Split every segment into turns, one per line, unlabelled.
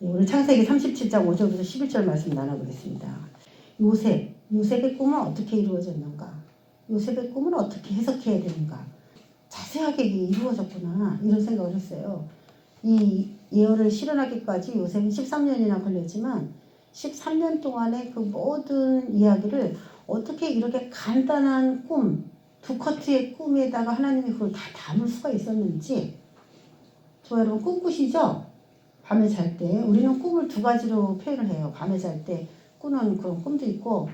오늘 창세기 37장 5절부터 11절 말씀 나눠보겠습니다. 요셉의 꿈은 어떻게 이루어졌는가? 요셉의 꿈은 어떻게 해석해야 되는가? 자세하게 이루어졌구나 이런 생각을 했어요. 이 예언을 실현하기까지 요셉은 13년이나 걸렸지만 13년 동안의 그 모든 이야기를 어떻게 이렇게 간단한 꿈, 두 커트의 꿈에다가 하나님이 그걸 다 담을 수가 있었는지. 저 여러분 꿈 꾸시죠? 밤에 잘 때 우리는 꿈을 두 가지로 표현을 해요. 밤에 잘 때 꾸는 그런 꿈도 있고,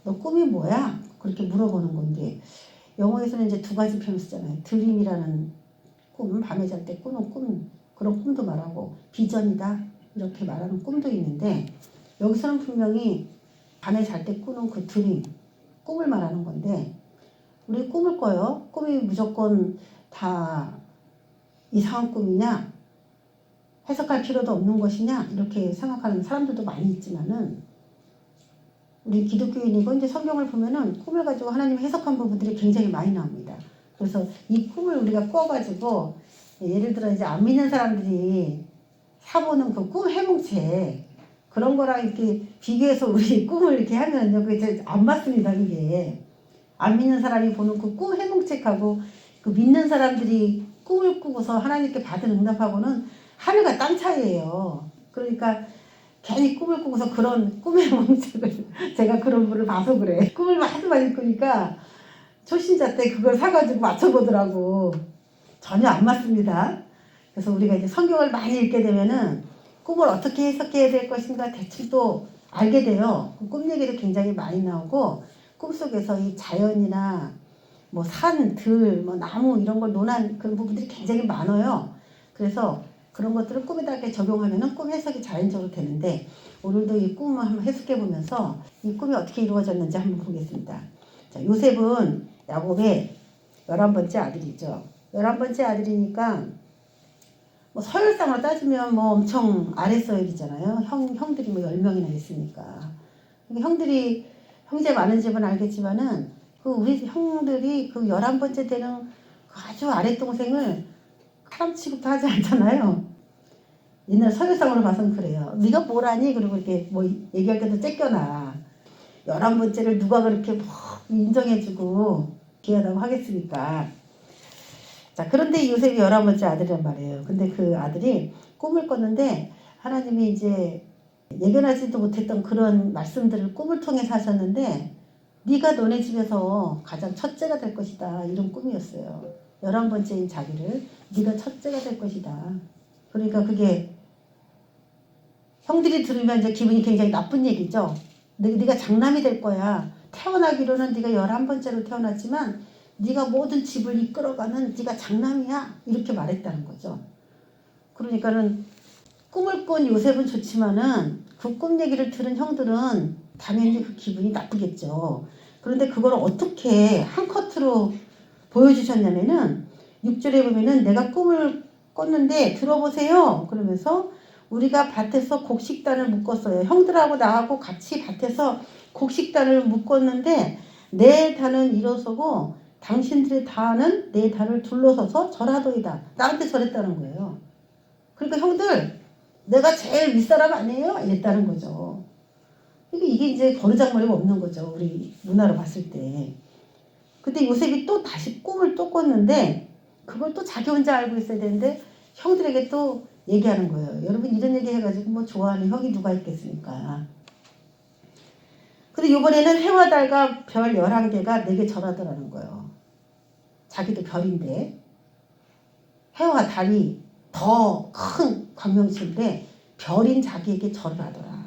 너 꿈이 뭐야? 그렇게 물어보는 건데, 영어에서는 이제 두 가지 표현 쓰잖아요. 드림이라는 꿈, 밤에 잘 때 꾸는 꿈, 그런 꿈도 말하고, 비전이다 이렇게 말하는 꿈도 있는데, 여기서는 분명히 밤에 잘 때 꾸는 그 드림, 꿈을 말하는 건데, 우리 꿈을 꿔요. 꿈이 무조건 다 이상한 꿈이냐, 해석할 필요도 없는 것이냐 이렇게 생각하는 사람들도 많이 있지만은, 우리 기독교인이고 이제 성경을 보면은 꿈을 가지고 하나님 해석한 부분들이 굉장히 많이 나옵니다. 그래서 이 꿈을 우리가 꿔가지고, 예를 들어 이제 안 믿는 사람들이 사보는 그 꿈 해몽책, 그런 거랑 이렇게 비교해서 우리 꿈을 이렇게 하면요, 그게 안 맞습니다. 그게 안 믿는 사람이 보는 그 꿈 해몽책하고 그 믿는 사람들이 꿈을 꾸고서 하나님께 받은 응답하고는 하늘과 땅 차이예요. 그러니까 괜히 꿈을 꾸고서 그런 꿈의 해몽책을 제가 그런 분을 봐서 그래. 꿈을 하도 많이 꾸니까 초신자 때 그걸 사가지고 맞춰보더라고. 전혀 안 맞습니다. 그래서 우리가 이제 성경을 많이 읽게 되면은 꿈을 어떻게 해석해야 될 것인가 대충 또 알게 돼요. 꿈 얘기도 굉장히 많이 나오고, 꿈속에서 이 자연이나 뭐 산, 들, 뭐 나무 이런 걸 논한 그런 부분들이 굉장히 많아요. 그래서 그런 것들을 꿈에다 이렇게 적용하면은 꿈 해석이 자연적으로 되는데, 오늘도 이 꿈을 한번 해석해 보면서 이 꿈이 어떻게 이루어졌는지 한번 보겠습니다. 자, 요셉은 야곱의 11번째 아들이죠. 11번째 아들이니까 뭐 서열상으로 따지면 뭐 엄청 아랫서열이잖아요. 형들이 뭐 10명이나 있으니까. 형들이, 형제 많은 집은 알겠지만은 그 우리 형들이 그 11번째 되는 그 아주 아랫동생을 사람 취급도 하지 않잖아요. 옛날 서열상으로 봐서는 그래요. 네가 뭘 아니? 그리고 이렇게 뭐 얘기할 때도 째껴나. 11번째를 누가 그렇게 뭐 인정해주고 귀하다고 하겠습니까? 자, 그런데 요셉이 11번째 아들이란 말이에요. 근데 그 아들이 꿈을 꿨는데, 하나님이 이제 예견하지도 못했던 그런 말씀들을 꿈을 통해서 하셨는데, 네가 너네 집에서 가장 첫째가 될 것이다 이런 꿈이었어요. 11번째인 자기를 네가 첫째가 될 것이다. 그러니까 그게 형들이 들으면 이제 기분이 굉장히 나쁜 얘기죠. 네가 장남이 될 거야. 태어나기로는 네가 11번째로 태어났지만 네가 모든 집을 이끌어가는 네가 장남이야 이렇게 말했다는 거죠. 그러니까는 꿈을 꾼 요셉은 좋지만은 그 꿈 얘기를 들은 형들은 당연히 그 기분이 나쁘겠죠. 그런데 그걸 어떻게 한 커트로 보여주셨냐면은 6절에 보면은 내가 꿈을 꿨는데 들어보세요 그러면서, 우리가 밭에서 곡식단을 묶었어요. 형들하고 나하고 같이 밭에서 곡식단을 묶었는데 내 단은 일어서고 당신들의 단은 내 단을 둘러서서 절하도이다. 나한테 절했다는 거예요. 그러니까 형들, 내가 제일 윗사람 아니에요? 이랬다는 거죠. 이게 이제 버르장머리가 없는 거죠. 우리 문화로 봤을 때. 근데 요셉이 또 다시 꿈을 또 꿨는데 그걸 또 자기 혼자 알고 있어야 되는데 형들에게 또 얘기하는 거예요. 여러분 이런 얘기 해가지고 뭐 좋아하는 형이 누가 있겠습니까? 근데 이번에는 해와 달과 별 11개가 내게 절하더라는 거예요. 자기도 별인데 해와 달이 더 큰 광명체인데 별인 자기에게 절을 하더라.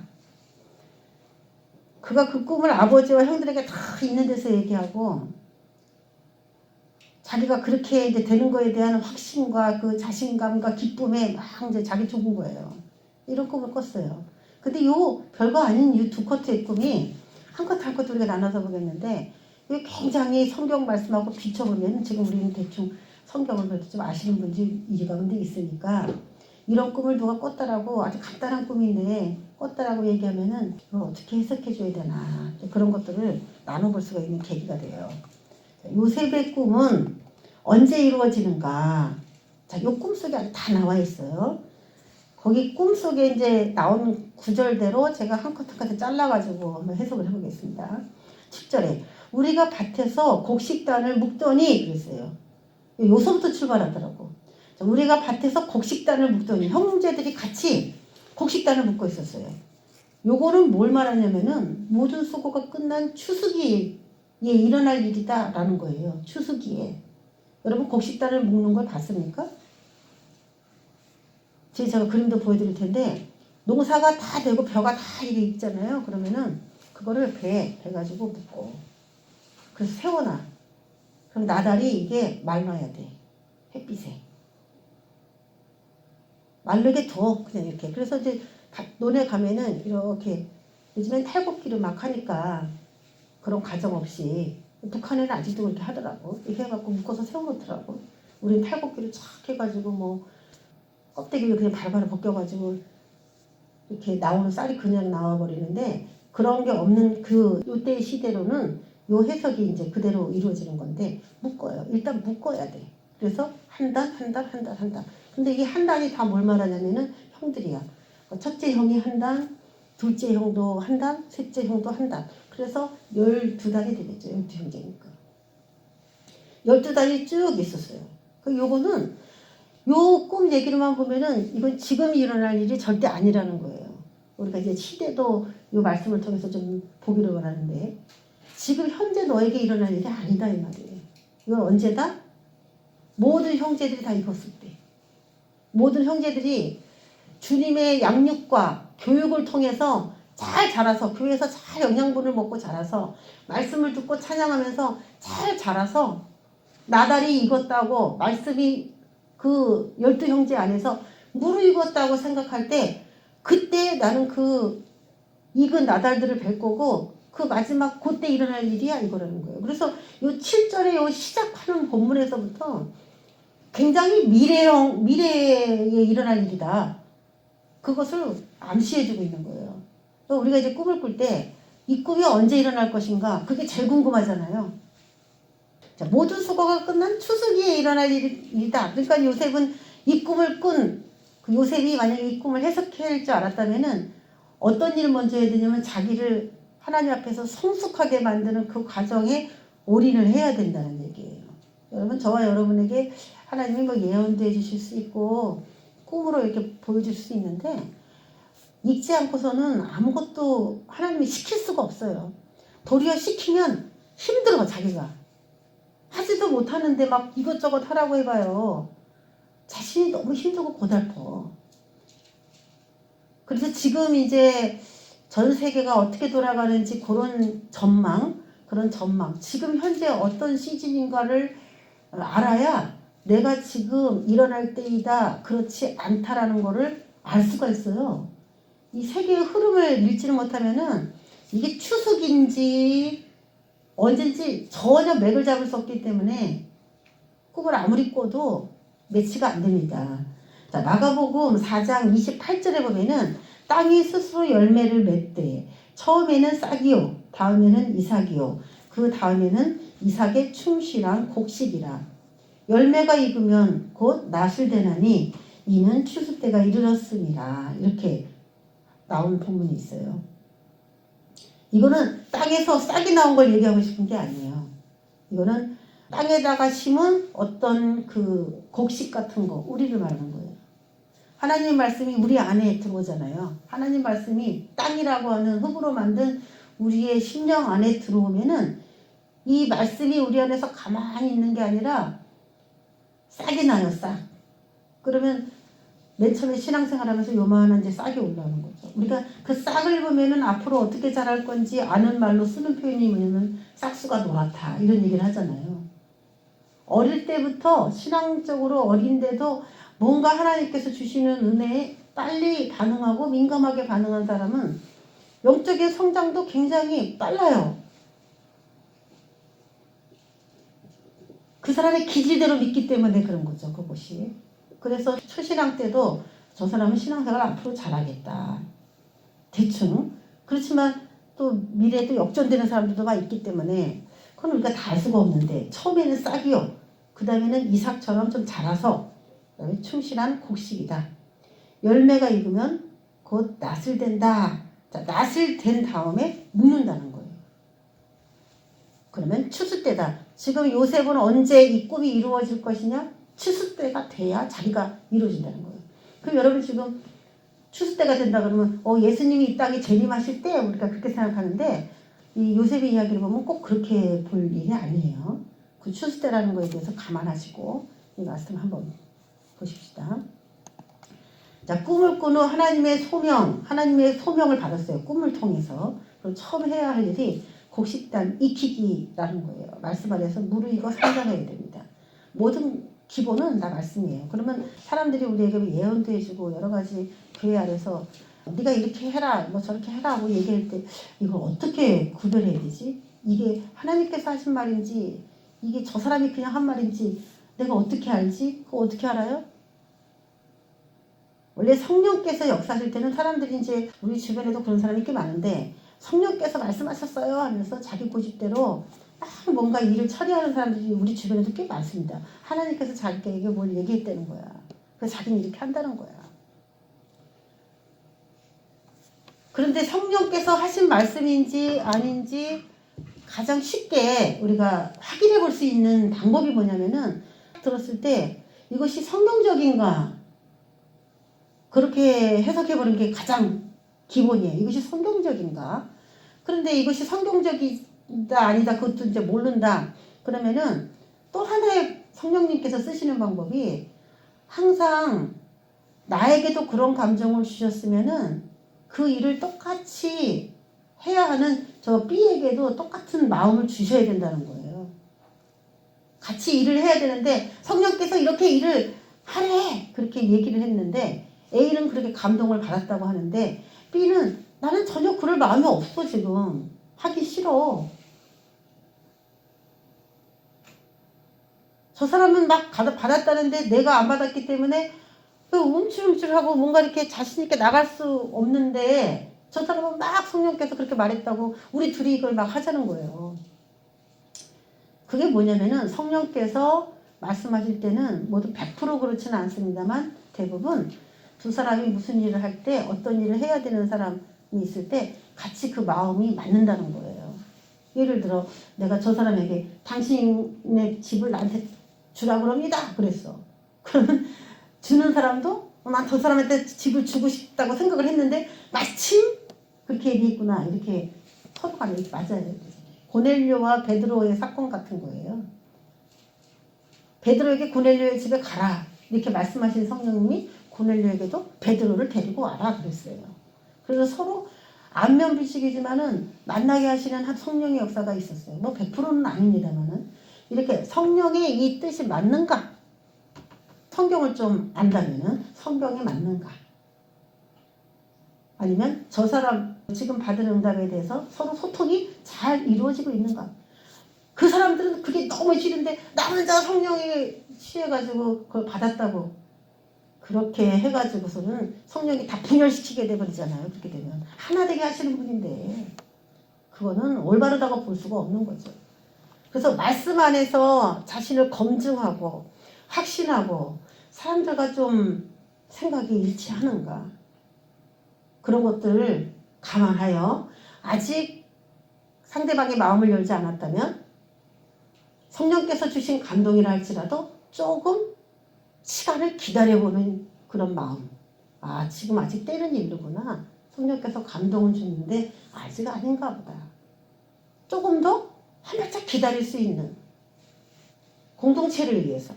그가 그 꿈을 아버지와 형들에게 다 있는 데서 얘기하고, 자기가 그렇게 이제 되는 거에 대한 확신과 그 자신감과 기쁨에 막 이제 자기 죽은 거예요. 이런 꿈을 꿨어요. 근데 요 별거 아닌 이 두 커트의 꿈이 한 커트 한 커트 우리가 나눠서 보겠는데, 이게 굉장히 성경 말씀하고 비춰보면, 지금 우리는 대충 성경을 그래도 좀 아시는 분들이 이 가운데 있으니까, 이런 꿈을 누가 꿨다라고 아주 간단한 꿈인데 꿨다라고 얘기하면은 이걸 어떻게 해석해 줘야 되나, 그런 것들을 나눠볼 수가 있는 계기가 돼요. 요셉의 꿈은 언제 이루어지는가? 자, 요 꿈속에 다 나와 있어요. 거기 꿈속에 이제 나온 구절대로 제가 한 컷 한 컷 잘라가지고 한번 해석을 해보겠습니다. 7절에 우리가 밭에서 곡식단을 묶더니 그랬어요. 요소부터 출발하더라고. 우리가 밭에서 곡식단을 묶더니 형제들이 같이 곡식단을 묶고 있었어요. 요거는 뭘 말하냐면은 모든 수고가 끝난 추수기에 일어날 일이다 라는 거예요. 추수기에. 여러분 곡식단을 묶는 걸 봤습니까? 제가 그림도 보여드릴 텐데 농사가 다 되고 벼가 다 이게 있잖아요. 그러면은 그거를 배에 가지고 묶고 그래서 세워놔. 그럼 나달이 이게 말라야 돼. 햇빛에. 마르게 둬. 그냥 이렇게. 그래서 이제 논에 가면은 이렇게 요즘엔 탈곡기를 막 하니까 그런 과정 없이 북한에는 아직도 그렇게 하더라고. 이렇게 해갖고 묶어서 세워놓더라고. 우린 탈곡기를 착 해가지고 뭐 껍데기를 그냥 바로바로 벗겨가지고 이렇게 나오는 쌀이 그냥 나와버리는데 그런 게 없는 요때 시대로는 요 해석이 이제 그대로 이루어지는 건데 묶어요. 일단 묶어야 돼. 그래서 한 단. 근데 이게 한 단이 다 뭘 말하냐면은 형들이야. 첫째 형이 한 단, 둘째 형도 한 단, 셋째 형도 한 단. 그래서 12단이 되겠죠. 12형제니까. 12단이 쭉 있었어요. 요거는 요 꿈 얘기로만 보면은 이건 지금 일어날 일이 절대 아니라는 거예요. 우리가 이제 시대도 요 말씀을 통해서 좀 보기를 원하는데 지금 현재 너에게 일어날 일이 아니다 이 말이에요. 이건 언제다? 모든 형제들이 다 익었을 때. 모든 형제들이 주님의 양육과 교육을 통해서 잘 자라서 교회에서 잘 영양분을 먹고 자라서 말씀을 듣고 찬양하면서 잘 자라서 나달이 익었다고 말씀이 그 12형제 안에서 무르익었다고 생각할 때 그때 나는 그 익은 나달들을 뵐 거고 그 마지막 그때 일어날 일이야 이거라는 거예요. 그래서 요 7절에 요 시작하는 본문에서부터 굉장히 미래에 일어날 일이다. 그것을 암시해주고 있는 거예요. 우리가 이제 꿈을 꿀 때 이 꿈이 언제 일어날 것인가 그게 제일 궁금하잖아요. 자, 모든 수고가 끝난 추수기에 일어날 일이다. 그러니까 요셉은 이 꿈을 꾼 그 요셉이 만약에 이 꿈을 해석할 줄 알았다면은 어떤 일을 먼저 해야 되냐면 자기를 하나님 앞에서 성숙하게 만드는 그 과정에 올인을 해야 된다는 얘기예요. 여러분 저와 여러분에게 하나님이 뭐 예언도 해주실 수 있고 꿈으로 이렇게 보여줄 수 있는데 읽지 않고서는 아무것도 하나님이 시킬 수가 없어요. 도리어 시키면 힘들어 자기가. 하지도 못하는데 막 이것저것 하라고 해봐요. 자신이 너무 힘들고 고달퍼. 그래서 지금 이제 전 세계가 어떻게 돌아가는지 그런 전망, 지금 현재 어떤 시즌인가를 알아야 내가 지금 일어날 때이다, 그렇지 않다라는 거를 알 수가 있어요. 이 세계의 흐름을 읽지를 못하면은 이게 추석인지 언젠지 전혀 맥을 잡을 수 없기 때문에 꿈을 아무리 꿔도 매치가 안 됩니다. 자, 마가복음 4장 28절에 보면은 땅이 스스로 열매를 맺되 처음에는 싹이요 다음에는 이삭이요 그 다음에는 이삭의 충실한 곡식이라 열매가 익으면 곧 낫을 되나니 이는 추수 때가 이르렀습니다. 이렇게 나온 본문이 있어요. 이거는 땅에서 싹이 나온 걸 얘기하고 싶은 게 아니에요. 이거는 땅에다가 심은 어떤 그 곡식 같은 거, 우리를 말하는 거예요. 하나님 말씀이 우리 안에 들어오잖아요. 하나님 말씀이 땅이라고 하는 흙으로 만든 우리의 심령 안에 들어오면은 이 말씀이 우리 안에서 가만히 있는 게 아니라 싹이 나요, 싹. 그러면 맨 처음에 신앙생활 하면서 요만한 이제 싹이 올라오는 거죠. 우리가 그 싹을 보면은 앞으로 어떻게 자랄 건지 아는 말로 쓰는 표현이 뭐냐면 싹수가 노랗다. 이런 얘기를 하잖아요. 어릴 때부터 신앙적으로 어린데도 뭔가 하나님께서 주시는 은혜에 빨리 반응하고 민감하게 반응한 사람은 영적인 성장도 굉장히 빨라요. 그 사람의 기질대로 믿기 때문에 그런 거죠. 그것이. 그래서 초신앙 때도 저 사람은 신앙생활 앞으로 잘하겠다. 대충. 그렇지만 또 미래에도 역전되는 사람들도 막 있기 때문에 그건 우리가 다 알 수가 없는데 처음에는 싹이요. 그 다음에는 이삭처럼 좀 자라서 그다음에 충실한 곡식이다. 열매가 익으면 곧 낫을 된다. 자, 낫을 된 다음에 묵는다는 거예요. 그러면 추수 때다. 지금 요셉은 언제 이 꿈이 이루어질 것이냐? 추수 때가 돼야 자기가 이루어진다는 거예요. 그럼 여러분 지금 추수 때가 된다 그러면 예수님이 이 땅에 재림하실 때 우리가 그렇게 생각하는데 이 요셉의 이야기를 보면 꼭 그렇게 볼 일이 아니에요. 그 추수 때라는 거에 대해서 감안하시고 이 말씀 한번 보십시다. 자, 꿈을 꾸는 하나님의 소명을 받았어요. 꿈을 통해서. 그럼 처음 해야 할 일이 곡식단 익히기라는 거예요. 말씀 안에서 무르익어 성장해야 됩니다. 모든 기본은 다 말씀이에요. 그러면 사람들이 우리에게 예언도 해주고 여러 가지 교회 안에서 네가 이렇게 해라, 뭐 저렇게 해라 하고 얘기할 때 이걸 어떻게 구별해야 되지? 이게 하나님께서 하신 말인지 이게 저 사람이 그냥 한 말인지 내가 어떻게 알지? 그거 어떻게 알아요? 원래 성령께서 역사하실 때는 사람들이 이제 우리 주변에도 그런 사람이 꽤 많은데 성령께서 말씀하셨어요 하면서 자기 고집대로 막 뭔가 일을 처리하는 사람들이 우리 주변에도 꽤 많습니다. 하나님께서 자기에게 뭘 얘기했다는 거야. 그래서 자기는 이렇게 한다는 거야. 그런데 성령께서 하신 말씀인지 아닌지 가장 쉽게 우리가 확인해 볼 수 있는 방법이 뭐냐면은 들었을 때 이것이 성경적인가 그렇게 해석해 보는 게 가장 기본이에요. 이것이 성경적인가? 그런데 이것이 성경적이다 아니다 그것도 이제 모른다. 그러면은 또 하나의 성령님께서 쓰시는 방법이 항상 나에게도 그런 감정을 주셨으면은 그 일을 똑같이 해야 하는 저 B에게도 똑같은 마음을 주셔야 된다는 거예요. 같이 일을 해야 되는데 성령께서 이렇게 일을 하래 그렇게 얘기를 했는데 A는 그렇게 감동을 받았다고 하는데 B는 나는 전혀 그럴 마음이 없어 지금 하기 싫어. 저 사람은 막 받았다는데 내가 안 받았기 때문에 움찔움찔하고 뭔가 이렇게 자신있게 나갈 수 없는데 저 사람은 막 성령께서 그렇게 말했다고 우리 둘이 이걸 막 하자는 거예요. 그게 뭐냐면은 성령께서 말씀하실 때는 모두 100% 그렇지는 않습니다만 대부분 두 사람이 무슨 일을 할 때 어떤 일을 해야 되는 사람이 있을 때 같이 그 마음이 맞는다는 거예요. 예를 들어 내가 저 사람에게 당신의 집을 나한테 주라고 합니다. 그랬어. 그러면 주는 사람도 난 저 사람한테 집을 주고 싶다고 생각을 했는데 마침 그렇게 얘기했구나. 이렇게 서로 간에 맞아야 돼요. 고넬료와 베드로의 사건 같은 거예요. 베드로에게 고넬료의 집에 가라. 이렇게 말씀하신 성령님이 고넬료에게도 베드로를 데리고 와라 그랬어요. 그래서 서로 안면비식이지만은 만나게 하시는 한 성령의 역사가 있었어요. 뭐 100%는 아닙니다만은 이렇게 성령의 이 뜻이 맞는가? 성경을 좀 안다면은 성경에 맞는가? 아니면 저 사람 지금 받은 응답에 대해서 서로 소통이 잘 이루어지고 있는가? 그 사람들은 그게 너무 싫은데 나 혼자 성령에 취해가지고 그걸 받았다고 그렇게 해가지고서는 성령이 다 분열시키게 돼버리잖아요. 그렇게 되면 하나 되게 하시는 분인데 그거는 올바르다고 볼 수가 없는 거죠. 그래서 말씀 안에서 자신을 검증하고 확신하고 사람들과 좀 생각이 일치하는가 그런 것들을 감안하여 아직 상대방의 마음을 열지 않았다면 성령께서 주신 감동이라 할지라도 조금 시간을 기다려보는 그런 마음. 아, 지금 아직 때는 이르구나. 성령께서 감동을 주는데 아직 아닌가 보다. 조금 더 한 발짝 기다릴 수 있는 공동체를 위해서.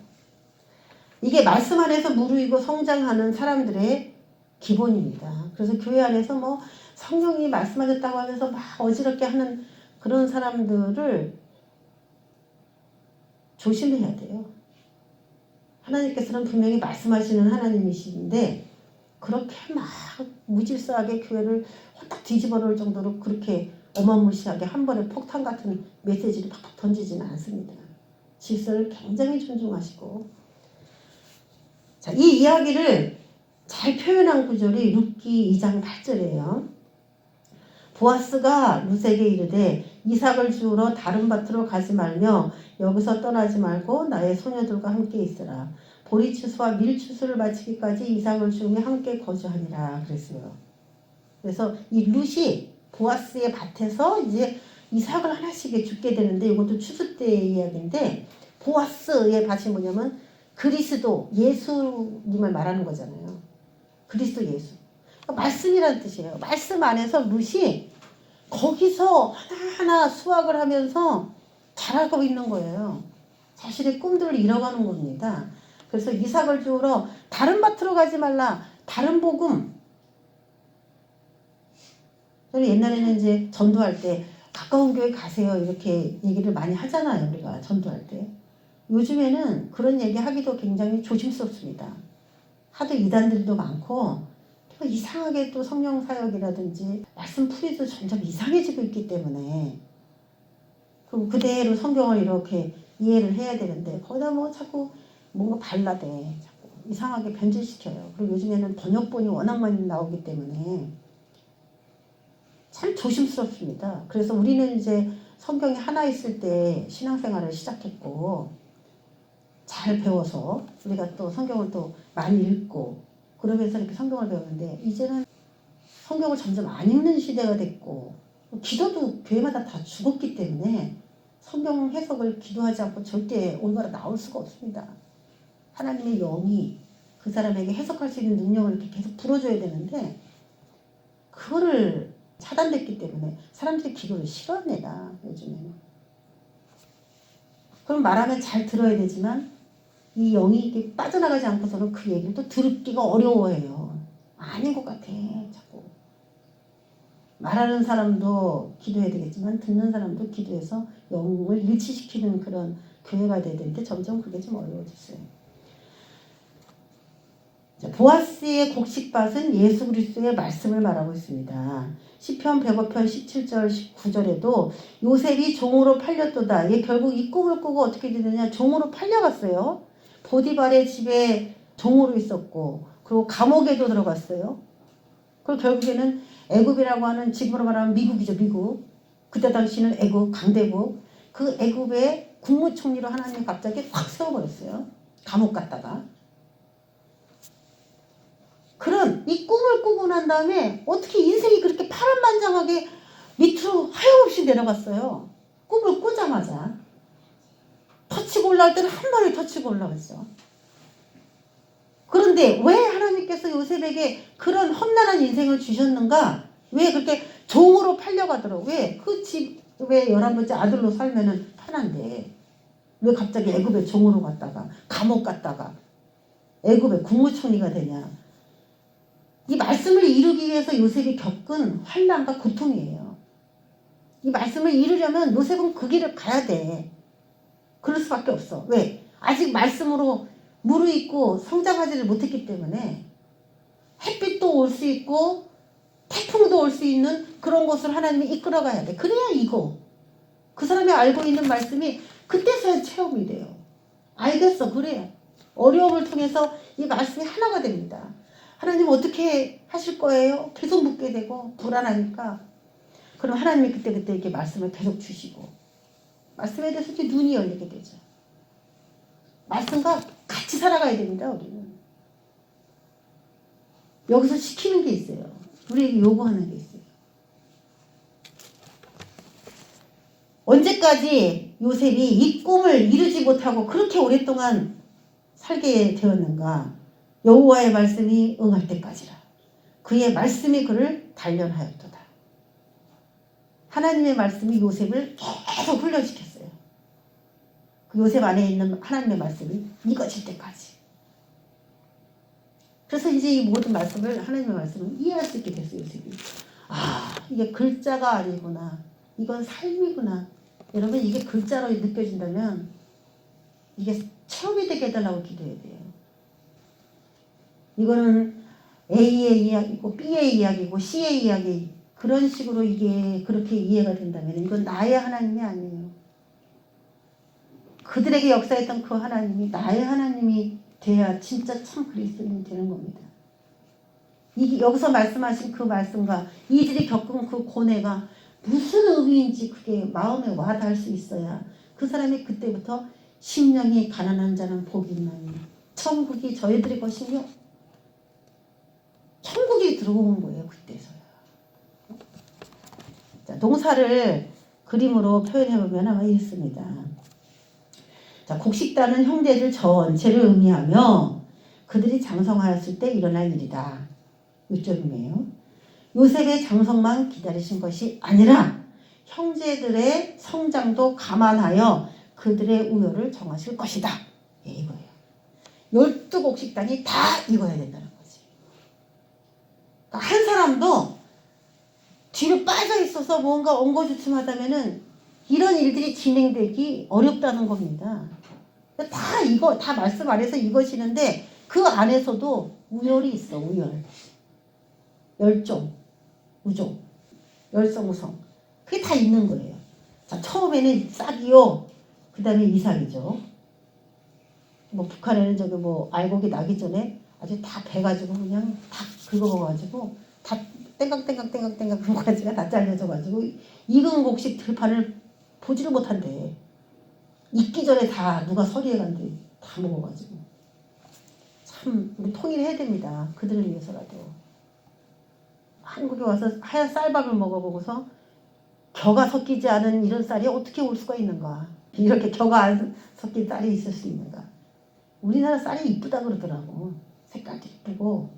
이게 말씀 안에서 무르익고 성장하는 사람들의 기본입니다. 그래서 교회 안에서 뭐 성령이 말씀하셨다고 하면서 막 어지럽게 하는 그런 사람들을 조심해야 돼요. 하나님께서는 분명히 말씀하시는 하나님이신데 그렇게 막 무질서하게 교회를 홀딱 뒤집어 놓을 정도로 그렇게 어마무시하게 한 번에 폭탄 같은 메시지를 팍팍 던지지는 않습니다. 질서를 굉장히 존중하시고 자, 이 이야기를 잘 표현한 구절이 룻기 2장 8절이에요. 보아스가 룻에게 이르되 이삭을 주우러 다른 밭으로 가지 말며 여기서 떠나지 말고 나의 소녀들과 함께 있으라. 보리추수와 밀추수를 마치기까지 이삭을 주며 함께 거주하니라 그랬어요. 그래서 이 룻이 보아스의 밭에서 이제 이삭을 하나씩 죽게 되는데 이것도 추수 때의 이야기인데 보아스의 밭이 뭐냐면 그리스도 예수님을 말하는 거잖아요. 그리스도 예수. 말씀이라는 뜻이에요. 말씀 안에서 룻이 거기서 하나하나 수확을 하면서 자라고 있는 거예요. 자신의 꿈들을 이뤄가는 겁니다. 그래서 이삭을 주우러 다른 밭으로 가지 말라. 다른 복음. 저는 옛날에는 이제 전도할 때 가까운 교회 가세요. 이렇게 얘기를 많이 하잖아요. 우리가 전도할 때. 요즘에는 그런 얘기 하기도 굉장히 조심스럽습니다. 하도 이단들도 많고 또 이상하게 또 성령 사역이라든지 말씀 풀이도 점점 이상해지고 있기 때문에 그럼 그대로 성경을 이렇게 이해를 해야 되는데 거기다 뭐 자꾸 뭔가 발라대 자꾸 이상하게 변질시켜요. 그리고 요즘에는 번역본이 워낙 많이 나오기 때문에 참 조심스럽습니다. 그래서 우리는 이제 성경이 하나 있을 때 신앙생활을 시작했고 잘 배워서 우리가 또 성경을 또 많이 읽고 그러면서 이렇게 성경을 배우는데 이제는 성경을 점점 안 읽는 시대가 됐고 기도도 교회마다 다 죽었기 때문에 성경 해석을 기도하지 않고 절대 올바로 나올 수가 없습니다. 하나님의 영이 그 사람에게 해석할 수 있는 능력을 이렇게 계속 불어줘야 되는데 그거를 차단됐기 때문에 사람들이 기도를 싫어합니다. 요즘에는. 그럼 말하면 잘 들어야 되지만 이 영이 이렇게 빠져나가지 않고서는 그 얘기를 또 듣기가 어려워해요. 아닌 것 같아. 자꾸. 말하는 사람도 기도해야 되겠지만 듣는 사람도 기도해서 영을 일치시키는 그런 교회가 돼야 되는데 점점 그게 좀 어려워졌어요. 보아스의 곡식밭은 예수 그리스도의 말씀을 말하고 있습니다. 시편 105편 17절 19절에도 요셉이 종으로 팔렸도다. 얘 결국 이 꿈을 꾸고 어떻게 되느냐 종으로 팔려갔어요. 보디발의 집에 종으로 있었고 그리고 감옥에도 들어갔어요. 그리고 결국에는 애굽이라고 하는 지금으로 말하면 미국이죠. 미국. 그때 당시는 애굽 강대국. 그 애굽의 국무총리로 하나님이 갑자기 확 세워버렸어요. 감옥 갔다가. 그런 이 꿈을 꾸고 난 다음에 어떻게 인생이 그렇게 파란만장하게 밑으로 하염없이 내려갔어요. 꿈을 꾸자마자. 터치고 올라올 때는 한 번에 터치고 올라갔죠. 그런데 왜 하나님께서 요셉에게 그런 험난한 인생을 주셨는가? 왜 그렇게 종으로 팔려가도록? 왜 그 집에 11번째 아들로 살면은 편한데 왜 갑자기 애굽의 종으로 갔다가 감옥 갔다가 애굽의 국무총리가 되냐? 이 말씀을 이루기 위해서 요셉이 겪은 환난과 고통이에요. 이 말씀을 이루려면 요셉은 그 길을 가야 돼. 그럴 수밖에 없어. 왜? 아직 말씀으로 무르익고 성장하지를 못했기 때문에 햇빛도 올 수 있고 태풍도 올 수 있는 그런 곳을 하나님이 이끌어가야 돼. 그래야 이거. 그 사람이 알고 있는 말씀이 그때서야 체험이 돼요. 알겠어. 그래. 어려움을 통해서 이 말씀이 하나가 됩니다. 하나님 어떻게 하실 거예요? 계속 묻게 되고 불안하니까 그럼 하나님이 그때그때 이렇게 말씀을 계속 주시고 말씀에 대해서 이렇게 눈이 열리게 되죠. 말씀과 같이 살아가야 됩니다. 우리는. 여기서 시키는 게 있어요. 우리에게 요구하는 게 있어요. 언제까지 요셉이 이 꿈을 이루지 못하고 그렇게 오랫동안 살게 되었는가? 여호와의 말씀이 응할 때까지라. 그의 말씀이 그를 단련하였도다. 하나님의 말씀이 요셉을 계속 훈련시켰어요. 그 요셉 안에 있는 하나님의 말씀이 익어질 때까지. 그래서 이제 이 모든 말씀을 하나님의 말씀을 이해할 수 있게 됐어요. 요셉이. 아, 이게 글자가 아니구나. 이건 삶이구나. 여러분 이게 글자로 느껴진다면 이게 체험이 되게 해달라고 기도해야 돼요. 이거는 A의 이야기고 B의 이야기고 C의 이야기 그런 식으로 이게 그렇게 이해가 된다면 이건 나의 하나님이 아니에요. 그들에게 역사했던 그 하나님이 나의 하나님이 돼야 진짜 참 그리스도인이 되는 겁니다. 이게 여기서 말씀하신 그 말씀과 이들이 겪은 그 고뇌가 무슨 의미인지 그게 마음에 와닿을 수 있어야 그 사람이 그때부터 심령이 가난한 자는 복이 있나니 천국이 저희들의 것이며 천국이 들어온 거예요. 그때서야. 자, 농사를 그림으로 표현해보면 이렇습니다. 자, 곡식단은 형제들 전체를 의미하며 그들이 장성하였을 때 일어날 일이다. 요점이에요. 요셉의 장성만 기다리신 것이 아니라 형제들의 성장도 감안하여 그들의 우열을 정하실 것이다. 예, 이거예요. 12곡식단이 다 익어야 된다는 거지. 그러니까 한 사람도 뒤로 빠져 있어서 뭔가 엉거주춤하다면은 이런 일들이 진행되기 어렵다는 겁니다. 다 말씀 안에서 이것이는데 그 안에서도 우열이 있어. 우열. 열종, 우종, 열성우성. 그게 다 있는 거예요. 자, 처음에는 싹이요. 그 다음에 이삭이죠. 뭐 북한에는 저기 뭐 알곡이 나기 전에 아주 다 베가지고 그냥 다 긁어먹어가지고 다 땡깡땡깡땡깡땡깡 그 가지가 다 잘려져가지고 익은 곡식 들판을 보지를 못한대. 익기 전에 다 누가 서리해간대. 다 먹어가지고. 참 우리 통일해야 됩니다. 그들을 위해서라도. 한국에 와서 하얀 쌀밥을 먹어보고서 겨가 섞이지 않은 이런 쌀이 어떻게 올 수가 있는가. 이렇게 겨가 안 섞인 쌀이 있을 수 있는가. 우리나라 쌀이 이쁘다 그러더라고. 색깔도 이쁘고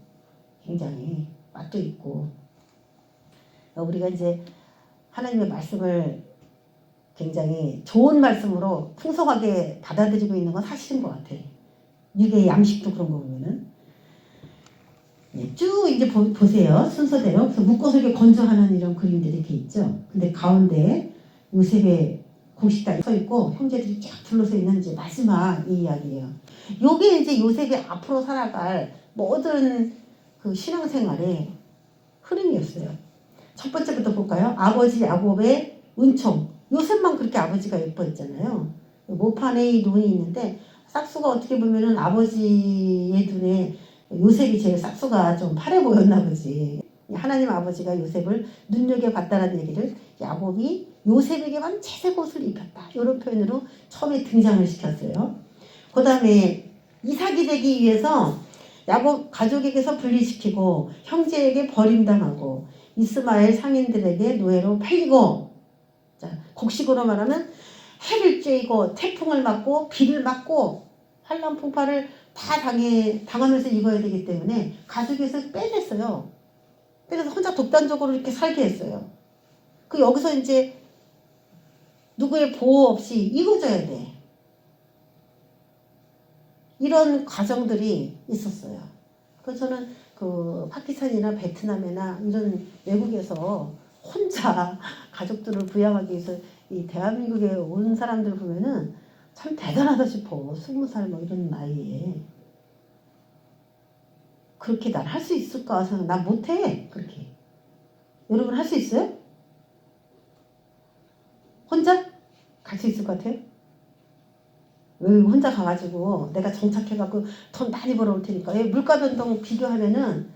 굉장히 맛도 있고. 우리가 이제 하나님의 말씀을 굉장히 좋은 말씀으로 풍성하게 받아들이고 있는 건 사실인 것 같아. 이게 양식도 그런 거 보면은. 쭉 이제 보세요. 순서대로. 그래서 묶어서 이렇게 건조하는 이런 그림들이 이렇게 있죠. 근데 가운데 요셉의 곡식단이 서 있고 형제들이 쫙 둘러서 있는 이제 마지막 이 이야기예요. 요게 이제 요셉이 앞으로 살아갈 모든 그 신앙생활의 흐름이었어요. 첫 번째부터 볼까요? 아버지 야곱의 은총. 요셉만 그렇게 아버지가 예뻐했잖아요. 모판에 이 논이 있는데 싹수가 어떻게 보면은 아버지의 눈에 요셉이 제일 싹수가 좀 파래 보였나 보지. 하나님 아버지가 요셉을 눈여겨봤다는 얘기를 야곱이 요셉에게만 채색 옷을 입혔다. 이런 표현으로 처음에 등장을 시켰어요. 그 다음에 이삭이 되기 위해서 야곱 가족에게서 분리시키고 형제에게 버림당하고 이스마엘 상인들에게 노예로 팔리고, 자, 곡식으로 말하면 해를 쬐고 태풍을 맞고 비를 맞고 한란 풍파를 다 당하면서 입어야 되기 때문에 가족에서 빼냈어요. 빼내서 혼자 독단적으로 이렇게 살게 했어요. 그 여기서 이제 누구의 보호 없이 익어져야 돼. 이런 과정들이 있었어요. 그래서 저는 그 파키스탄이나 베트남이나 이런 외국에서 혼자 가족들을 부양하기 위해서 이 대한민국에 온 사람들 보면은 참 대단하다 싶어. 20살 뭐 이런 나이에. 그렇게 난 할 수 있을까 생각. 난 못해. 그렇게. 여러분 할 수 있어요? 혼자? 갈 수 있을 것 같아요? 왜 혼자 가가지고 내가 정착해갖고 돈 많이 벌어올 테니까. 물가 변동 비교하면은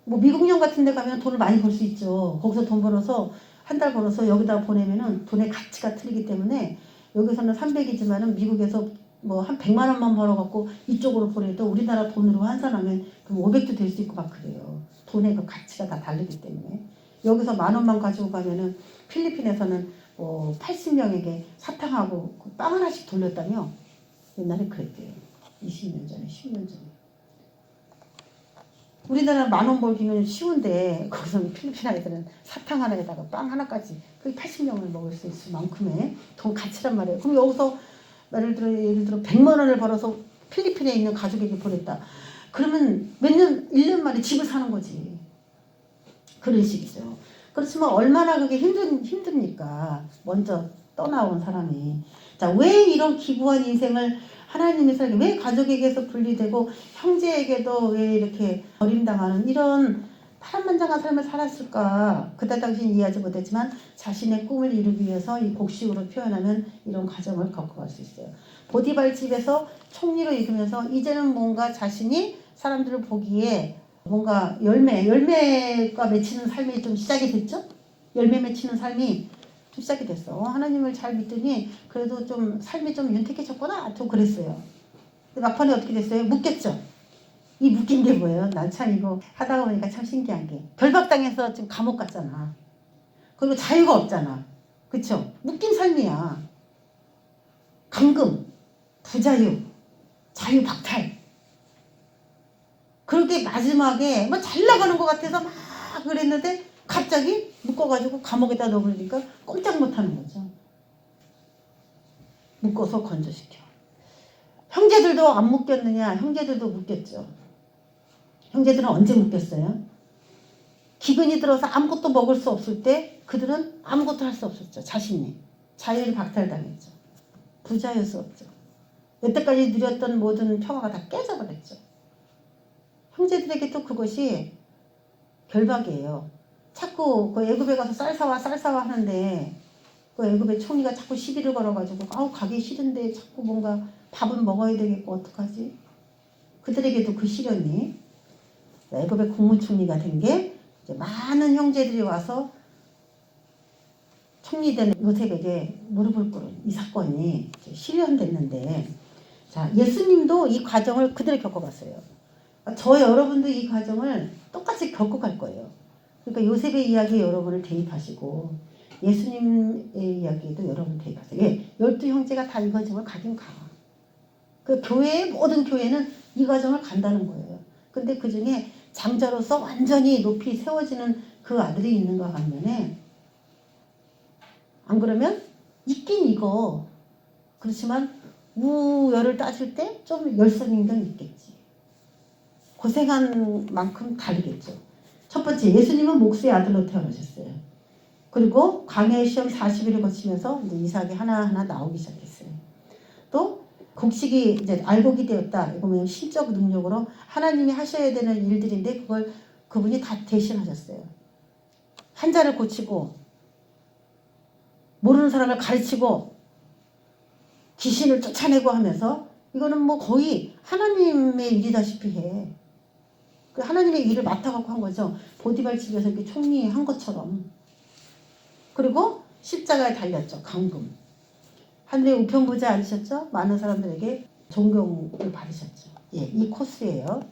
뭐 미국령 같은 데 가면 돈을 많이 벌 수 있죠. 거기서 돈 벌어서 한 달 벌어서 여기다 보내면은 돈의 가치가 틀리기 때문에 여기서는 300이지만은 미국에서 뭐 한 100만 원만 벌어갖고 이쪽으로 보내도 우리나라 돈으로 환산하면 그럼 500도 될 수 있고 막 그래요. 돈의 그 가치가 다 다르기 때문에. 여기서 10,000원만 가지고 가면은 필리핀에서는 뭐 80명에게 사탕하고 빵 하나씩 돌렸다며. 옛날에 그랬대요. 20년 전에, 10년 전에. 우리나라 10,000원 벌기는 쉬운데 거기서는 필리핀 아이들은 사탕 하나에다가 빵 하나까지 그 80명을 먹을 수 있을 만큼의 돈 가치란 말이에요. 그럼 여기서 예를 들어 100만 원을 벌어서 필리핀에 있는 가족에게 보냈다. 그러면 1년 만에 집을 사는 거지. 그런 식이죠. 그렇지만 얼마나 그게 힘듭니까? 먼저 떠나온 사람이. 자, 왜 이런 기구한 인생을 하나님이 살게, 왜 가족에게서 분리되고 형제에게도 왜 이렇게 버림당하는 이런 파란만장한 삶을 살았을까? 그때 당시는 이해하지 못했지만 자신의 꿈을 이루기 위해서 이 곡식으로 표현하면 이런 과정을 겪어갈 수 있어요. 보디발 집에서 총리로 읽으면서 이제는 뭔가 자신이 사람들을 보기에 뭔가 열매가 맺히는 삶이 좀 시작이 됐죠? 열매 맺히는 삶이 좀 시작이 됐어. 하나님을 잘 믿더니 그래도 좀 삶이 좀 윤택해졌구나. 또 그랬어요. 근데 막판에 어떻게 됐어요? 묶였죠. 이 묶인 게 뭐예요? 난 참 이거 하다가 보니까 참 신기한 게 결박당해서 지금 감옥 갔잖아. 그리고 자유가 없잖아. 그쵸? 묶인 삶이야. 감금, 부자유, 자유박탈. 그렇게 마지막에 뭐 잘 나가는 것 같아서 막 그랬는데 갑자기 묶어가지고 감옥에다 넣어버리니까 꼼짝 못하는 거죠. 묶어서 건조시켜. 형제들도 안 묶였느냐? 형제들도 묶였죠. 형제들은 언제 묶였어요? 기근이 들어서 아무것도 먹을 수 없을 때 그들은 아무것도 할 수 없었죠. 자신이. 자유를 박탈당했죠. 부자일 수 없죠. 여태까지 누렸던 모든 평화가 다 깨져버렸죠. 형제들에게 또 그것이 결박이에요. 자꾸 그 애굽에 가서 쌀 사와 하는데 그 애굽의 총리가 자꾸 시비를 걸어가지고 아우 가기 싫은데 자꾸 뭔가 밥은 먹어야 되겠고 어떡하지? 그들에게도 그 시련이 애굽의 국무총리가 된 게 많은 형제들이 와서 총리된 요셉에게 무릎을 꿇은 이 사건이 실현됐는데 자 예수님도 이 과정을 그대로 겪어봤어요. 저 여러분도 이 과정을 똑같이 겪어갈 거예요. 그러니까 요셉의 이야기에 여러분을 대입하시고 예수님의 이야기에도 여러분 대입하세요. 예, 12형제가 다 이 과정을 가긴 가. 그 교회의 모든 교회는 이 과정을 간다는 거예요. 근데 그 중에 장자로서 완전히 높이 세워지는 그 아들이 있는가 반면에 안 그러면 있긴 이거 그렇지만 우열을 따질 때 좀 열성인간 있겠지. 고생한 만큼 다르겠죠. 첫 번째 예수님은 목수의 아들로 태어나셨어요. 그리고 광야의 시험 40일을 거치면서 이제 이삭이 하나하나 나오기 시작했어요. 또 곡식이 이제 알곡이 되었다. 이거 뭐냐면 신적 능력으로 하나님이 하셔야 되는 일들인데 그걸 그분이 다 대신하셨어요. 환자를 고치고 모르는 사람을 가르치고 귀신을 쫓아내고 하면서 이거는 뭐 거의 하나님의 일이다시피 해. 그 하나님의 일을 맡아갖고 한 거죠. 보디발 집에서 이렇게 총리한 것처럼. 그리고 십자가에 달렸죠. 감금. 하늘의 우편부자 앉으셨죠. 많은 사람들에게 존경을 받으셨죠. 예, 이 코스예요.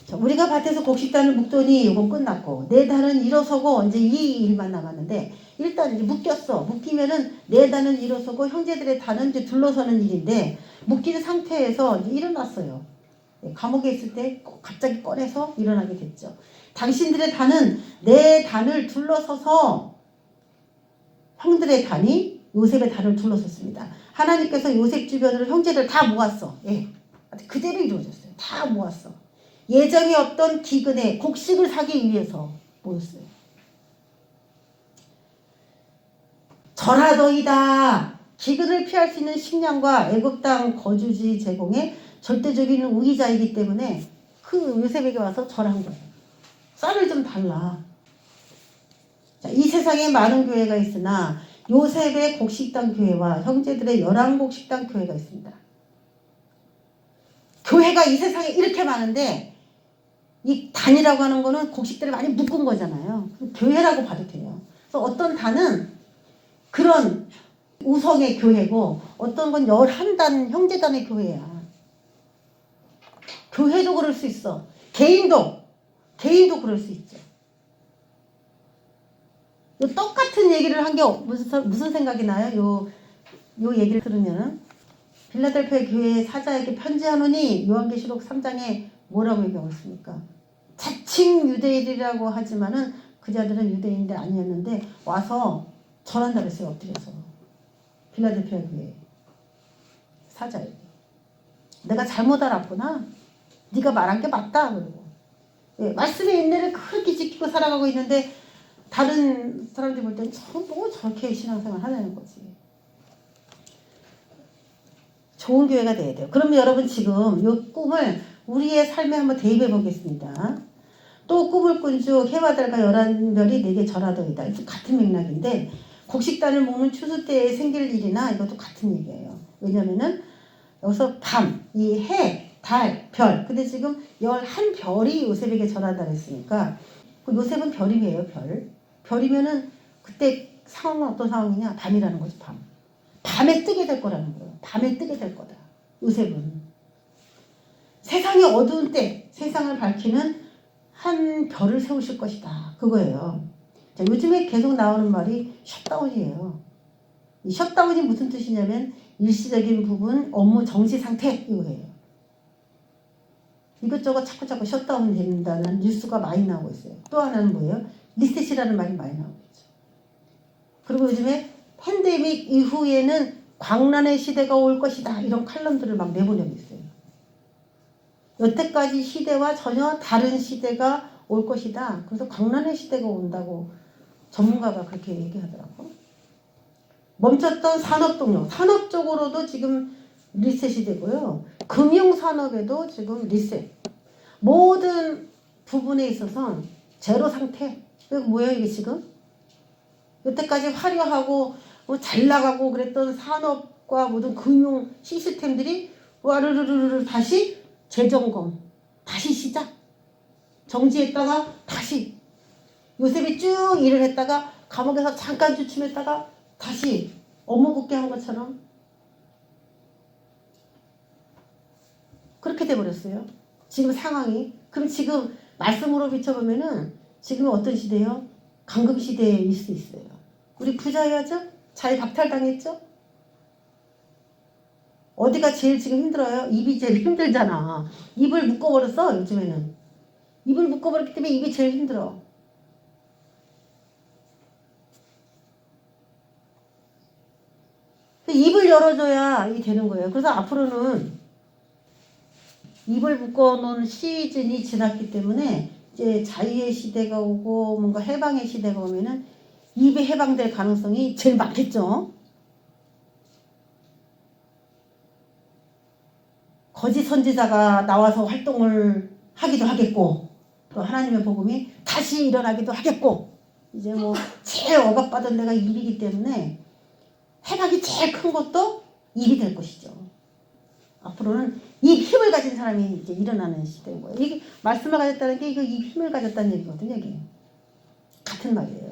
자, 우리가 밭에서 곡식단을 묶더니 이건 끝났고 내 단은 일어서고 이제 이 일만 남았는데 일단 이제 묶였어. 묶이면은 내 단은 일어서고 형제들의 단은 이제 둘러서는 일인데 묶인 상태에서 이제 일어났어요. 예, 감옥에 있을 때 갑자기 꺼내서 일어나게 됐죠. 당신들의 단은 내 단을 둘러서서 형들의 단이 요셉의 단을 둘러섰습니다. 하나님께서 요셉 주변으로 형제들 다 모았어. 예, 그대로 이루어졌어요. 다 모았어. 예정에 없던 기근에 곡식을 사기 위해서 모였어요. 절하더이다. 기근을 피할 수 있는 식량과 애굽 땅 거주지 제공에 절대적인 우위자이기 때문에 그 요셉에게 와서 절한 거예요. 쌀을 좀 달라. 자, 이 세상에 많은 교회가 있으나 요셉의 곡식당 교회와 형제들의 열왕곡식당 교회가 있습니다. 교회가 이 세상에 이렇게 많은데 이 단이라고 하는 거는 곡식들을 많이 묶은 거잖아요. 교회라고 봐도 돼요. 그래서 어떤 단은 그런 우성의 교회고 어떤 건 11단 형제단의 교회야. 교회도 그럴 수 있어. 개인도 그럴 수 있죠. 똑같은 얘기를 한 게 무슨 생각이 나요? 요 얘기를 들으면은 빌라델피아 교회 사자에게 편지하노니 요한계시록 3장에 뭐라고 얘기하고 있습니까? 자칭 유대인이라고 하지만은 그 자들은 유대인들 아니었는데 와서 절한다 그랬어요. 엎드려서. 빌라델피아 교회 사자에게. 내가 잘못 알았구나. 네가 말한 게 맞다. 그러고. 예, 말씀의 인내를 그렇게 지키고 살아가고 있는데 다른 사람들이 볼 때는 뭐 저렇게 신앙생활 하냐는 거지. 좋은 교회가 돼야 돼요. 그러면 여러분 지금 이 꿈을 우리의 삶에 한번 대입해 보겠습니다. 또 꿈을 꾼 주 해와 달과 11별이 내게 절하더이다. 이것도 같은 맥락인데 곡식단을 먹는 추수 때에 생길 일이나 이것도 같은 얘기예요. 왜냐면은 여기서 밤, 이 해, 달, 별. 근데 지금 11별이 요셉에게 절하다 그랬으니까 요셉은 별이에요. 별이면은 그때 상황은 어떤 상황이냐? 밤이라는 거지. 밤에 뜨게 될 거라는 거예요. 밤에 뜨게 될 거다. 요셉은. 세상이 어두운 때 세상을 밝히는 한 별을 세우실 것이다. 그거예요. 자, 요즘에 계속 나오는 말이 셧다운이에요. 이 셧다운이 무슨 뜻이냐면 일시적인 부분, 업무 정지 상태 이거예요. 이것저것 자꾸 셧다운 된다는 뉴스가 많이 나오고 있어요. 또 하나는 뭐예요? 리셋이라는 말이 많이 나오고 있죠. 그리고 요즘에 팬데믹 이후에는 광란의 시대가 올 것이다. 이런 칼럼들을 막 내보내고 있어요. 여태까지 시대와 전혀 다른 시대가 올 것이다. 그래서 광란의 시대가 온다고 전문가가 그렇게 얘기하더라고. 멈췄던 산업 동력, 산업 쪽으로도 지금 리셋이 되고요. 금융산업에도 지금 리셋. 모든 부분에 있어서 제로 상태. 이게 뭐예요 이게 지금? 여태까지 화려하고 잘 나가고 그랬던 산업과 모든 금융 시스템들이 와르르르르 다시 재점검. 다시 시작. 정지했다가 다시. 요셉이 쭉 일을 했다가 감옥에서 잠깐 주춤했다가 다시 업무 복귀한 것처럼 그렇게 돼버렸어요. 지금 상황이. 그럼 지금 말씀으로 비춰보면은 지금은 어떤 시대예요? 강금 시대일 수 있어요. 우리 부자여야죠? 자유 박탈당했죠? 어디가 제일 지금 힘들어요? 입이 제일 힘들잖아. 입을 묶어버렸어 요즘에는. 입을 묶어버렸기 때문에 입이 제일 힘들어. 입을 열어줘야 이 되는 거예요. 그래서 앞으로는 입을 묶어놓은 시즌이 지났기 때문에 이제 자유의 시대가 오고 뭔가 해방의 시대가 오면은 입이 해방될 가능성이 제일 많겠죠. 거짓 선지자가 나와서 활동을 하기도 하겠고 또 하나님의 복음이 다시 일어나기도 하겠고 이제 뭐 제일 억압받은 데가 입이기 때문에 해방이 제일 큰 것도 입이 될 것이죠. 앞으로는 이 힘을 가진 사람이 이제 일어나는 시대인 거예요. 이게 말씀을 가졌다는 게 이거 이 힘을 가졌다는 얘기거든요. 이게 같은 말이에요.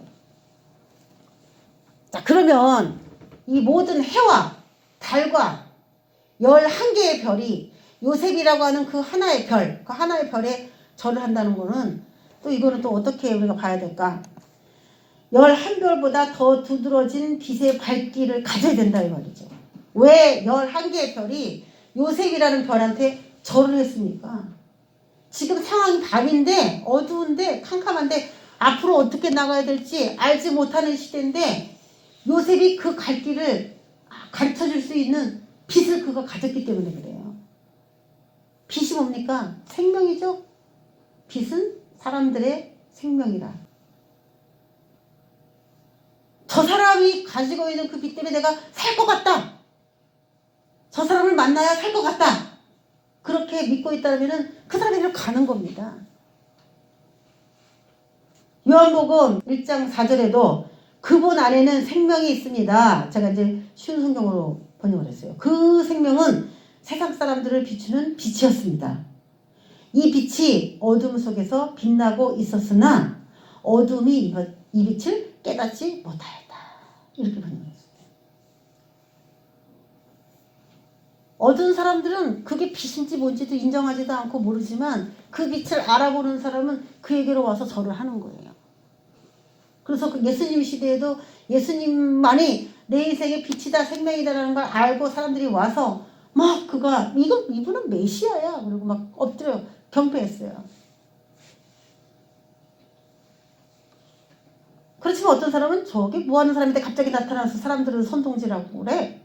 자, 그러면 이 모든 해와 달과 11개의 별이 요셉이라고 하는 그 하나의 별, 그 하나의 별에 절을 한다는 거는 또 이거는 또 어떻게 우리가 봐야 될까? 11별보다 더 두드러진 빛의 밝기를 가져야 된다 이 말이죠. 왜 11개의 별이 요셉이라는 별한테 절을 했습니까? 지금 상황이 밤인데 어두운데 캄캄한데 앞으로 어떻게 나가야 될지 알지 못하는 시대인데 요셉이 그 갈 길을 가르쳐줄 수 있는 빛을 그거 가졌기 때문에 그래요. 빛이 뭡니까? 생명이죠? 빛은 사람들의 생명이라. 저 사람이 가지고 있는 그 빛 때문에 내가 살 것 같다. 저 사람을 만나야 살 것 같다. 그렇게 믿고 있다면 그 사람에게로 가는 겁니다. 요한복음 1장 4절에도 그분 안에는 생명이 있습니다. 제가 이제 쉬운 성경으로 번역을 했어요. 그 생명은 세상 사람들을 비추는 빛이었습니다. 이 빛이 어둠 속에서 빛나고 있었으나 어둠이 이 빛을 깨닫지 못하였다. 이렇게 번역했어요. 어두운 사람들은 그게 빛인지 뭔지도 인정하지도 않고 모르지만 그 빛을 알아보는 사람은 그에게로 와서 절을 하는 거예요. 그래서 그 예수님 시대에도 예수님만이 내 인생의 빛이다 생명이다라는 걸 알고 사람들이 와서 막 이분은 메시아야 그리고 막 엎드려 경배했어요. 그렇지만 어떤 사람은 저게 뭐하는 사람인데 갑자기 나타나서 사람들은 선동질하고 그래.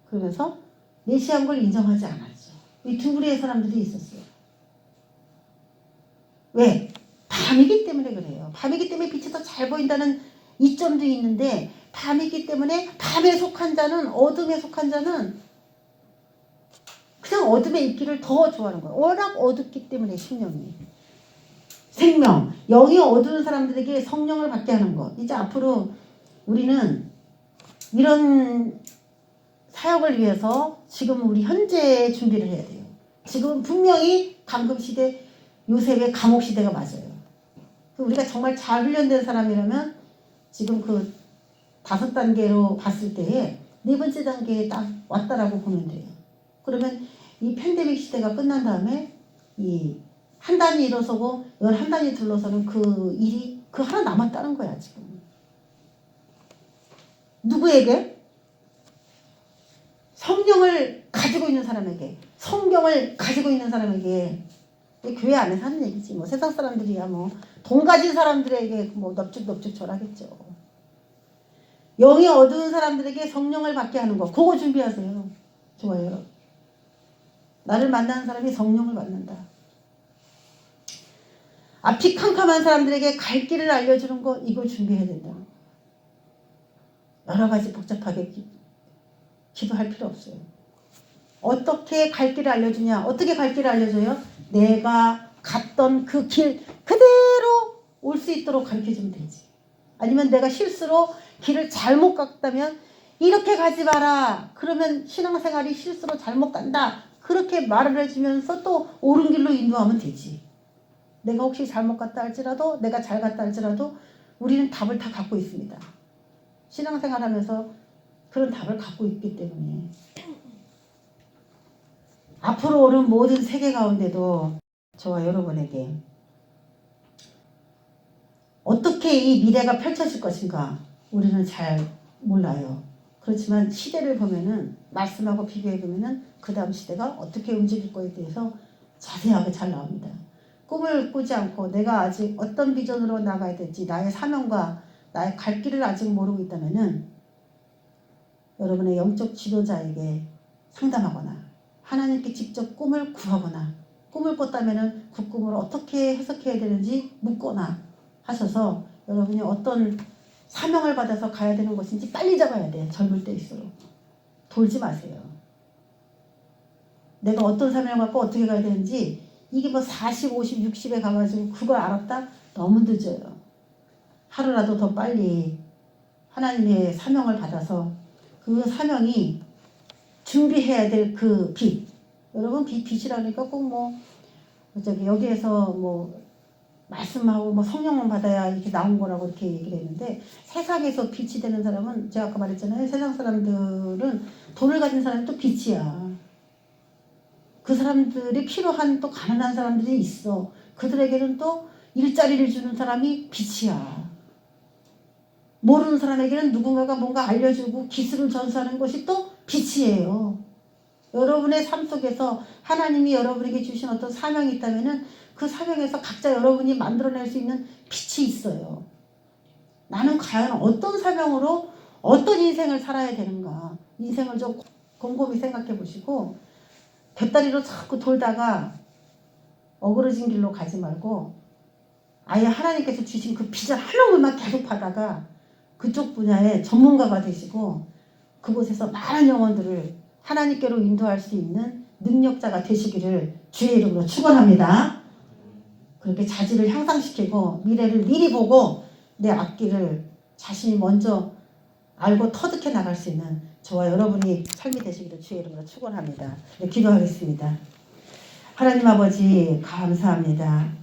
그러면서 메시아인 걸 인정하지 않았죠. 이 두 부류의 사람들이 있었어요. 왜? 밤이기 때문에 그래요. 밤이기 때문에 빛이 더 잘 보인다는 이점도 있는데 밤이기 때문에 밤에 속한 자는 어둠에 속한 자는 그냥 어둠에 있기를 더 좋아하는 거예요. 워낙 어둡기 때문에 심령이. 생명, 영이 어두운 사람들에게 성령을 받게 하는 것. 이제 앞으로 우리는 이런 사역을 위해서 지금 우리 현재 준비를 해야 돼요. 지금 분명히 강금시대, 요셉의 감옥시대가 맞아요. 우리가 정말 잘 훈련된 사람이라면 지금 그 5단계로 봤을 때에 4번째 단계에 딱 왔다라고 보면 돼요. 그러면 이 팬데믹 시대가 끝난 다음에 이 한 단이 일어서고 11단이 둘러서는 그 일이 그 하나 남았다는 거야 지금. 누구에게? 성령을 가지고 있는 사람에게, 성경을 가지고 있는 사람에게. 교회 안에서 하는 얘기지. 뭐 세상 사람들이야 뭐 돈 가진 사람들에게 뭐 넙죽넙죽 절하겠죠. 영이 어두운 사람들에게 성령을 받게 하는 거, 그거 준비하세요. 좋아요. 나를 만나는 사람이 성령을 받는다. 앞이 캄캄한 사람들에게 갈 길을 알려주는 거, 이걸 준비해야 된다. 여러 가지 복잡하게 기도할 필요 없어요. 어떻게 갈 길을 알려주냐? 어떻게 갈 길을 알려줘요? 내가 갔던 그 길 그대로 올 수 있도록 가르쳐주면 되지. 아니면 내가 실수로 길을 잘못 갔다면 이렇게 가지 마라. 그러면 신앙생활이 실수로 잘못 간다. 그렇게 말을 해주면서 또 옳은 길로 인도하면 되지. 내가 혹시 잘못 갔다 할지라도, 내가 잘 갔다 할지라도 우리는 답을 다 갖고 있습니다. 신앙생활하면서 그런 답을 갖고 있기 때문에 앞으로 오는 모든 세계 가운데도 저와 여러분에게 어떻게 이 미래가 펼쳐질 것인가 우리는 잘 몰라요. 그렇지만 시대를 보면은, 말씀하고 비교해 보면은 그 다음 시대가 어떻게 움직일 거에 대해서 자세하게 잘 나옵니다. 꿈을 꾸지 않고 내가 아직 어떤 비전으로 나가야 될지, 나의 사명과 나의 갈 길을 아직 모르고 있다면은 여러분의 영적 지도자에게 상담하거나 하나님께 직접 꿈을 구하거나, 꿈을 꿨다면은 그 꿈을 어떻게 해석해야 되는지 묻거나 하셔서 여러분이 어떤 사명을 받아서 가야 되는 것인지 빨리 잡아야 돼. 젊을 때일수록. 돌지 마세요. 내가 어떤 사명을 갖고 어떻게 가야 되는지, 이게 뭐 40, 50, 60에 가가지고 그걸 알았다? 너무 늦어요. 하루라도 더 빨리 하나님의 사명을 받아서 그 사명이 준비해야 될 그 빛. 여러분, 빛이라니까 꼭 뭐 여기에서 뭐 말씀하고 뭐 성령만 받아야 이렇게 나온 거라고 이렇게 얘기를 했는데, 세상에서 빛이 되는 사람은, 제가 아까 말했잖아요. 세상 사람들은, 돈을 가진 사람은 또 빛이야. 그 사람들이 필요한 또 가난한 사람들이 있어. 그들에게는 또 일자리를 주는 사람이 빛이야. 모르는 사람에게는 누군가가 뭔가 알려주고 기술을 전수하는 것이 또 빛이에요. 여러분의 삶 속에서 하나님이 여러분에게 주신 어떤 사명이 있다면은 그 사명에서 각자 여러분이 만들어낼 수 있는 빛이 있어요. 나는 과연 어떤 사명으로 어떤 인생을 살아야 되는가. 인생을 좀 곰곰이 생각해 보시고, 곁다리로 자꾸 돌다가 어그러진 길로 가지 말고 아예 하나님께서 주신 그 비전 하나만 계속 받아가 그쪽 분야의 전문가가 되시고 그곳에서 많은 영혼들을 하나님께로 인도할 수 있는 능력자가 되시기를 주의 이름으로 축원합니다. 그렇게 자질을 향상시키고 미래를 미리 보고 내 앞길을 자신이 먼저 알고 터득해 나갈 수 있는 저와 여러분이 삶이 되시기를 주의 이름으로 축원합니다. 네, 기도하겠습니다. 하나님 아버지 감사합니다.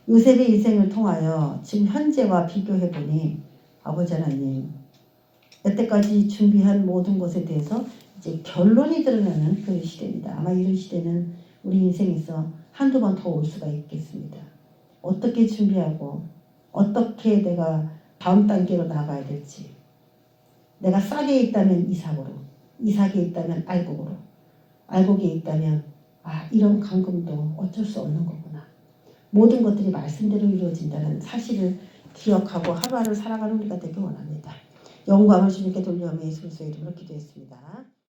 요셉의 인생을 통하여 지금 현재와 비교해보니 아버지 하나님, 여태까지 준비한 모든 것에 대해서 이제 결론이 드러나는 그런 시대입니다. 아마 이런 시대는 우리 인생에서 한두 번 더 올 수가 있겠습니다. 어떻게 준비하고 어떻게 내가 다음 단계로 나가야 될지, 내가 싹에 있다면 이삭으로, 이삭에 있다면 알곡으로, 알곡에 있다면 이런 감금도 어쩔 수 없는 거구나. 모든 것들이 말씀대로 이루어진다는 사실을 기억하고 하루하루 살아가는 우리가 되길 원합니다. 영광을 주님께 돌려며 예수 그리스도의 이름으로 기도했습니다.